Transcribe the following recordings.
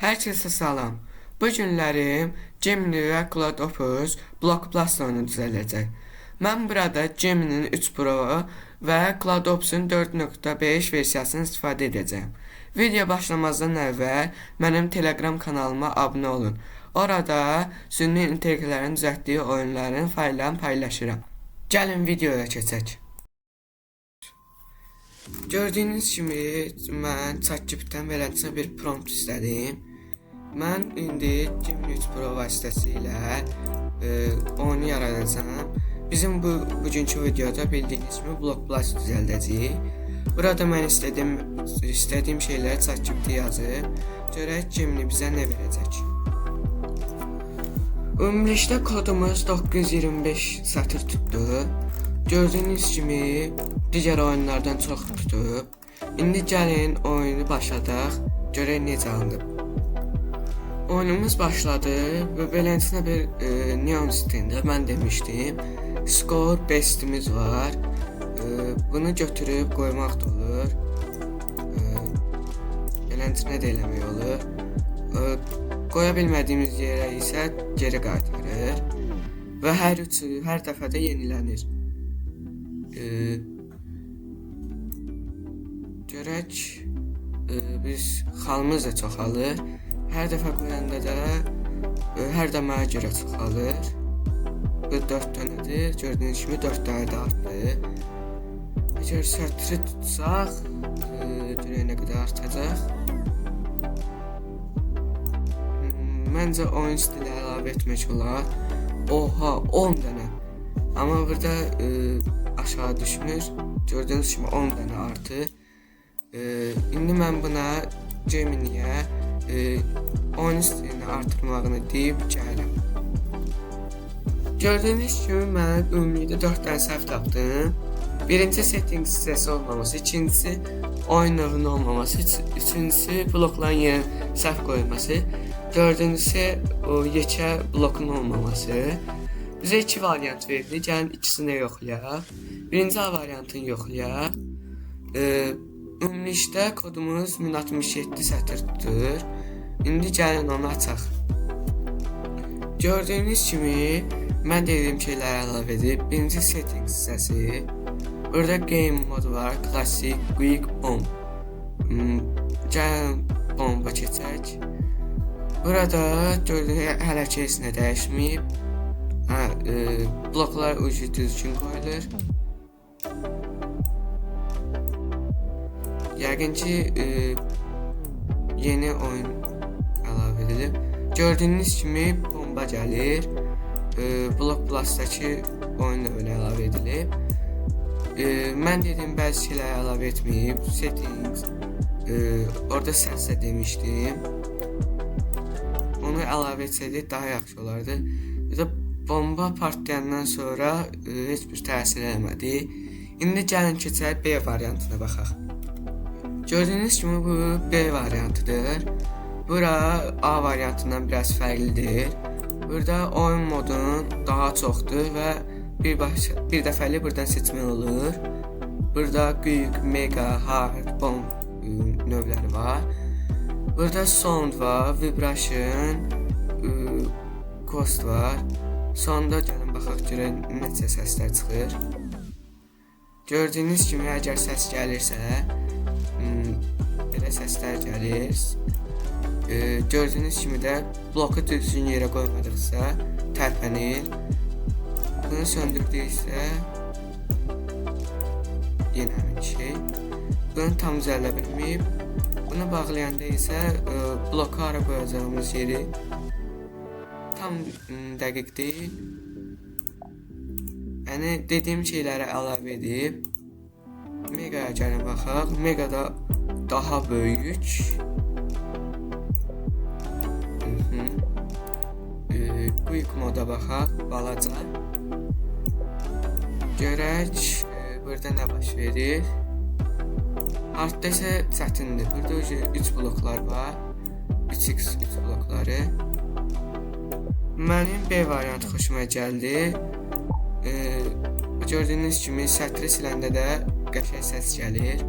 Herkese salam. Bu günlərim Gemini və CloudOpus Block Plus oyunu düzələcək. Mən burada Gemini'nin 3 Pro və CloudOpus'un 4.5 versiyasını istifadə edəcəm. Video başlamazdan əvvəl mənim Telegram kanalıma abunə olun. Orada süni inteqrələrin düzəltdiyi oyunların fayllarını paylaşıram. Gəlin videoya keçək. Gördüyünüz kimi mən ChatGPT-dən beləsinə bir prompt istədim. Mən indi Gemini 3 Pro vasitəsilə oyunu yaradacağam. Bizim bugünkü videoda bildiyiniz kimi Block Plus düzəldəcəyik. Burada mən istədiyim şeyləri ChatGPT yazıb, görək Gemini bizə nə verəcək. Ümumilikdə kodumuz 925 sətr tutdu. Gördüyünüz kimi digər oyunlardan çox tutub. İndi gəlin oyunu başladaq, görək necə alınıb. Oyunumuz başladı və beləsinə bir neon stilində mən demişdim. Score bestimiz var. Bunu götürüb qoymaq da olur. Beləsinə də eləmək olur. Qoya bilmədiyimiz yerə isə geri qaytarır və hər dəfədə yenilənir. Görək, biz xalımız da çoxalır. Hər dəfə qoyanda da hər dəməyə görə çoxalır. Bu 4 dənədir. Gördüyünüz kimi 4 dənə də artdı. Əgər sətri tutsaq, görək nə qədər artacaq. Məncə oyun stili əlavə etmək olar. Oha, 10 dənə. Amma burada aşağı düşmür. Gördüyünüz kimi 10 dənə artı. İndi mən buna Gemini'yə oyun stilini artırmağını deyib gələm. Gördüyünüz kimi mən ümumilikdə 4 dənə səhv tapdım. Birinci setting hissəsi olmaması, ikincisi oyun növünün olmaması, üçüncüsü blokların yerinə səhv qoyulması, dördüncüsü o yekə blokun olmaması. Bizə 2 variant verdi. Gəlin ikisini yoxlayaq. Birinci variantını yoxlayaq. Ümumilikdə kodumuz 1067 sətr tutur. İndi gəlin onu açaq. Gördüyünüz kimi mən dediyim şeyləri əlavə edib. Birinci settings hissəsi. Burada game modu var. Classic, quick, bomb. Gəlin bomba keçək. Burada gördüyünüz hələ ki heç nə dəyişməyib. Bloklar ucu düzgün qoyulur. Yəqin ki yeni oyun əlavə edilib. Gördüyünüz kimi bomba gəlir. Block Plus-dakı oyun da öyle əlavə edilib. Mən dediyim bəzi şeyləri əlavə etməyib. Settings, orada səslə demişdim. Onu əlavə etsəydik daha yaxşı olardı. Bomba partlayandan sonra heç bir təsir eləmədi. İndi gəlin keçək B variantına baxaq. Gördüyünüz kimi bu B variantıdır. Bura A variantından biraz fərqlidir. Burada oyun modunun daha çoxdur və bir dəfəlik buradan seçmək olur. Burada quick, mega, hard, bomb növləri var. Burada sound var, vibration, cost var. Sonda gəlin baxaq görək necə səslər çıxır. Gördüyünüz kimi əgər səs gəlirsə, belə səslər gəlir. Gördüyünüz kimi də bloku düzgün yerə qoymadıqsa tərpənir. Bunu söndürdüksə yenə həmin şey. Bunu tam düzəldə bilməyib. Bunu bağlayanda isə bloku ara qoyacağımız yeri tam dəqiq deyil. Yəni dediyim şeyləri əlavə edib. Mega'ya gəlin baxaq. Mega da daha böyük. Quick moda baxaq, balaca. Görək burada nə baş verir. Hardda isə çətindir. Burada 3 bloklar var. 3x 3 blokları. Mənim B variantı xoşuma gəldi. Gördüyünüz kimi sətri siləndə də qəşəng səs gəlir.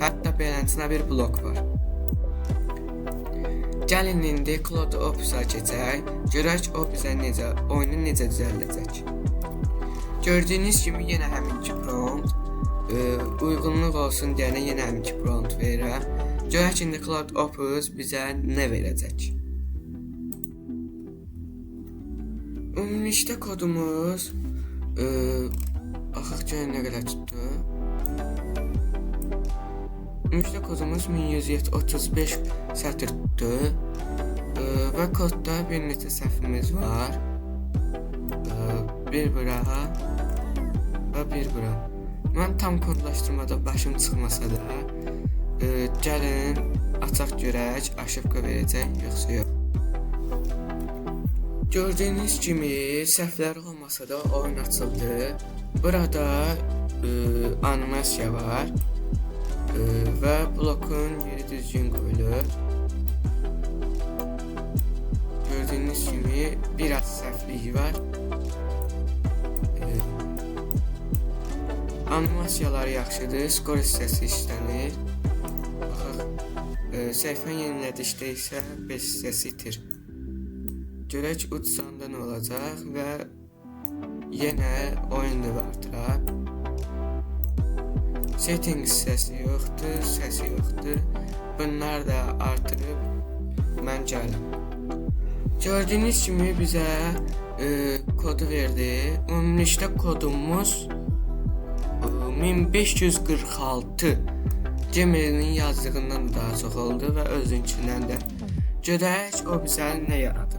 Hətta beləsinə bir blok var. Gəlin indi Cloud Opus-a keçək. Görək o bizə oyunu necə düzəldəcək. Gördüyünüz kimi yenə həminki prompt, uyğunluq olsun deyənə yenə həminki prompt verirəm. Görək indi Cloud Opus bizə nə verəcək. Ümumilikdə kodumuz baxaq görək nə qədər tutdu. Ümumilikdə kodumuz 1135 sətr tutdu və kodda bir neçə səhvimiz var. Bir bura və bir bura. Mən tam kodlaşdırmada başım çıxmasa da gəlin açaq görək aşıbqa verəcək yoxsa yox. Gördüyünüz kimi səhvləri olmasa da oyun açıldı. Burada animasiya var və blokun yeri düzgün qoyulur. Gördüyünüz kimi biraz səhvliyi var. Animasiyaları yaxşıdır, skor hissəsi işlənir. Baxaq, səhifə yenilədikdə isə 5 hissəsi itir. Görək uçsanda nə olacaq və yenə oyun növü artırar. Settings səsi yoxdur, səsi yoxdur. Bunlar da artırıb mən gəldim. Gördüyünüz kimi bizə kodu verdi. Ümumilikdə kodumuz 1546 Gmail'in yazdığından daha çox oldu və özünkindən də. Görək o bizə nə yaradı.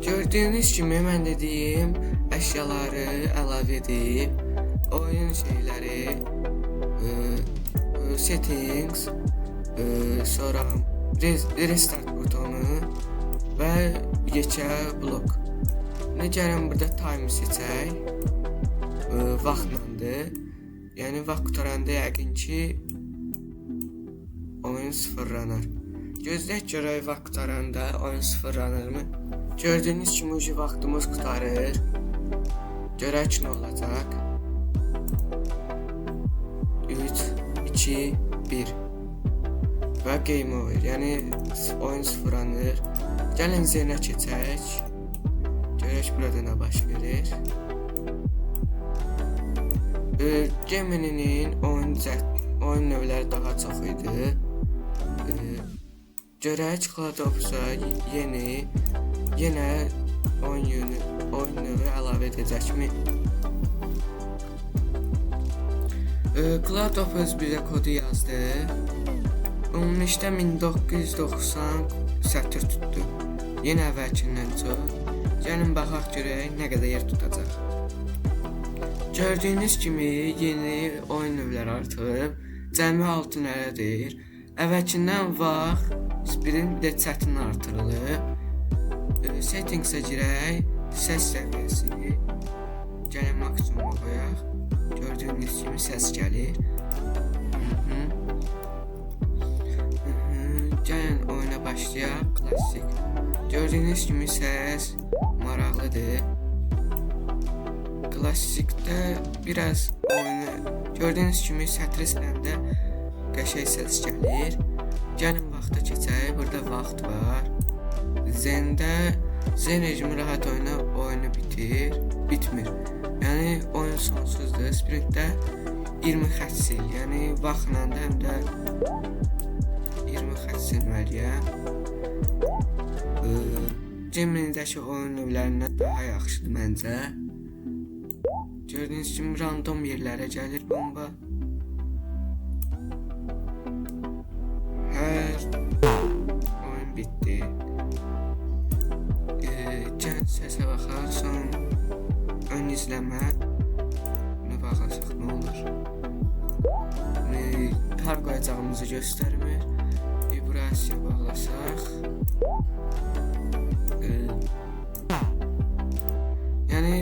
Gördüyünüz kimi mən dediyim əşyaları əlavə edib, oyun şeyləri, settings, sonra restart butonu və yekə blok. Gəlin burada time seçək, vaxtlandır. Yəni vaxt qutaranda yəqin ki oyun sıfırlanır. Gözləyək görək vaxt qutaranda oyun sıfırlanırmı? Gördüyünüz kimi ucu vaxtımız qutarır. Görək nə olacaq. 3, 2, 1 və game over. Yəni oyun sıfırlanır. Gəlin zerinə keçək. Görək burada nə baş verir. Gemini'nin oyun növləri daha çox idi. Görək Cloud Opus-a yenə oyun növü əlavə edəcəkmi? Cloud Opus bizə kodu yazdı. Ümumilikdə 1990 sətr tutdu. Yenə əvvəlkindən çox. Gəlin baxaq görək nə qədər yer tutacaq. Gördüyünüz kimi yeni oyun növləri artıb. Cəmi 6 nərədir. Əvvəlkindən vaxt, sprint bir də çətin artırılıb. Settings'ə girək, səs səviyyəsi. Gəlin maksimuma qoyaq. Gördüyünüz kimi səs gəlir. Gəlin oyuna başlayaq, klassik. Gördüyünüz kimi səs maraqlıdır. Klassikdə biraz oyunu gördüyünüz kimi sətri siləndə qəşəng səs gəlir. Gəlin vaxta keçək. Burada vaxt var. Zen rejimi rahat oyunu bitmir. Yəni oyun sonsuzdur. Sprintdə 20 xətt sil. Yəni vaxtla da həm də 20 xətt silməliyəm. Gemini-dəki oyun növlərindən daha yaxşıdır məncə. Gördüyünüz kimi random yerlərə gəlir bomba. Hər oyun bitdi. Gəlin səsə baxaq, son ön izləmə. Bunu baxasaq nə olur? Hər qoyacağımızı göstərmir. Vibrasiya bağlasaq. Yəni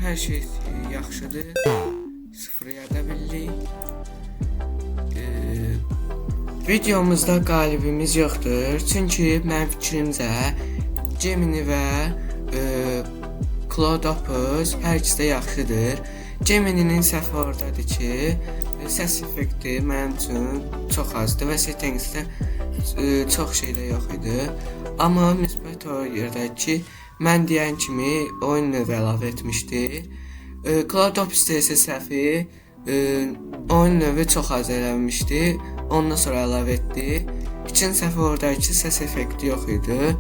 hər şey yaxşıdır. Sıfıra da bildik. Videomuzda qalibimiz yoxdur. Çünki mənim fikrimcə Gemini və Cloud Opus hər ikisi də yaxşıdır. Gemini'nin səhvi oradadır ki, səs effekti mənim üçün çox azdır və settingsdə çox şey də yox idi. Amma müsbət o yerdə ki, mən deyən kimi oyun növü əlavə etmişdi. Cloudops'da isə səhvi oyun növü çox az eləmişdi. Ondan sonra əlavə etdi. İkinci səhvi oradakı ki, səs effekti yox idi.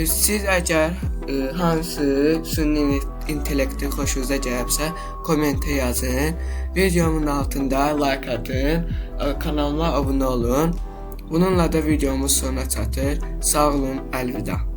Siz əgər hansı süni intellekti xoşunuza gəlibsə, kommentə yazın. Videomun altında like atın, kanalıma abunə olun. Bununla da videomuz sona çatır. Sağ olun, əlvida.